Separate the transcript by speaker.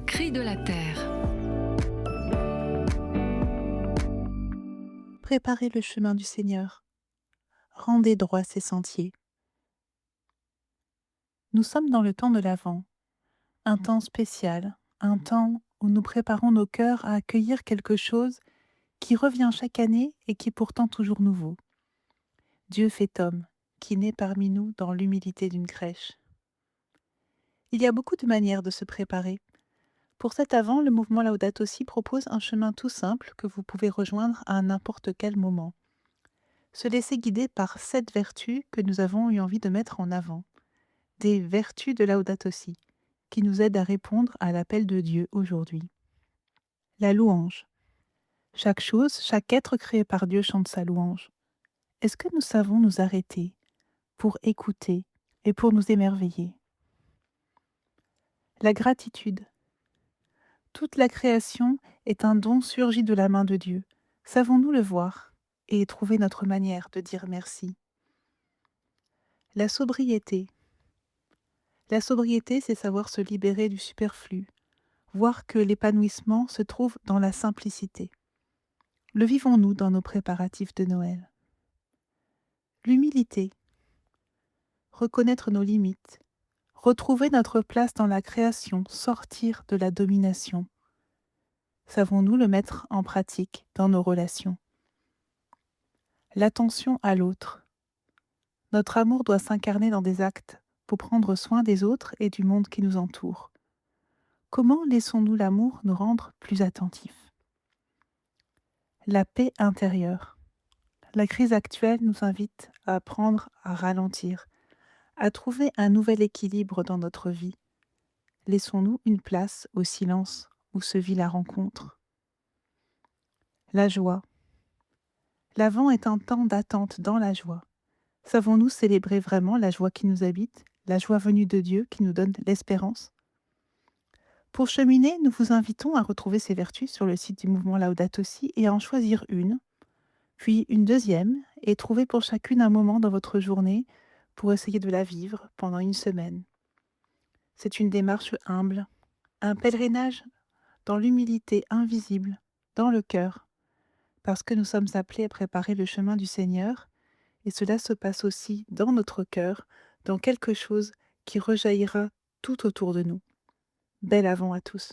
Speaker 1: cri de la terre.
Speaker 2: Préparez le chemin du Seigneur, rendez droit ses sentiers. Nous sommes dans le temps de l'Avent, un temps spécial, un temps où nous préparons nos cœurs à accueillir quelque chose qui revient chaque année et qui est pourtant toujours nouveau. Dieu fait homme, qui naît parmi nous dans l'humilité d'une crèche. Il y a beaucoup de manières de se préparer. Pour cet Avent, le mouvement Laudato Si propose un chemin tout simple que vous pouvez rejoindre à n'importe quel moment. Se laisser guider par 7 vertus que nous avons eu envie de mettre en avant. Des vertus de Laudato Si, qui nous aident à répondre à l'appel de Dieu aujourd'hui. La louange. Chaque chose, chaque être créé par Dieu chante sa louange. Est-ce que nous savons nous arrêter pour écouter et pour nous émerveiller? La gratitude. Toute la création est un don surgi de la main de Dieu. Savons-nous le voir et trouver notre manière de dire merci? La sobriété. La sobriété, c'est savoir se libérer du superflu, voir que l'épanouissement se trouve dans la simplicité. Le vivons-nous dans nos préparatifs de Noël? L'humilité. Reconnaître nos limites, retrouver notre place dans la création, sortir de la domination. Savons-nous le mettre en pratique dans nos relations? L'attention à l'autre. Notre amour doit s'incarner dans des actes pour prendre soin des autres et du monde qui nous entoure. Comment laissons-nous l'amour nous rendre plus attentifs? La paix intérieure. La crise actuelle nous invite à apprendre à ralentir, à trouver un nouvel équilibre dans notre vie. Laissons-nous une place au silence où se vit la rencontre. La joie. L'Avent est un temps d'attente dans la joie. Savons-nous célébrer vraiment la joie qui nous habite, la joie venue de Dieu qui nous donne l'espérance? Pour cheminer, nous vous invitons à retrouver ces vertus sur le site du mouvement Laudato Si et à en choisir une, puis une deuxième, et trouver pour chacune un moment dans votre journée pour essayer de la vivre pendant une semaine. C'est une démarche humble, un pèlerinage dans l'humilité invisible, dans le cœur, parce que nous sommes appelés à préparer le chemin du Seigneur, et cela se passe aussi dans notre cœur, dans quelque chose qui rejaillira tout autour de nous. Bel Avent à tous.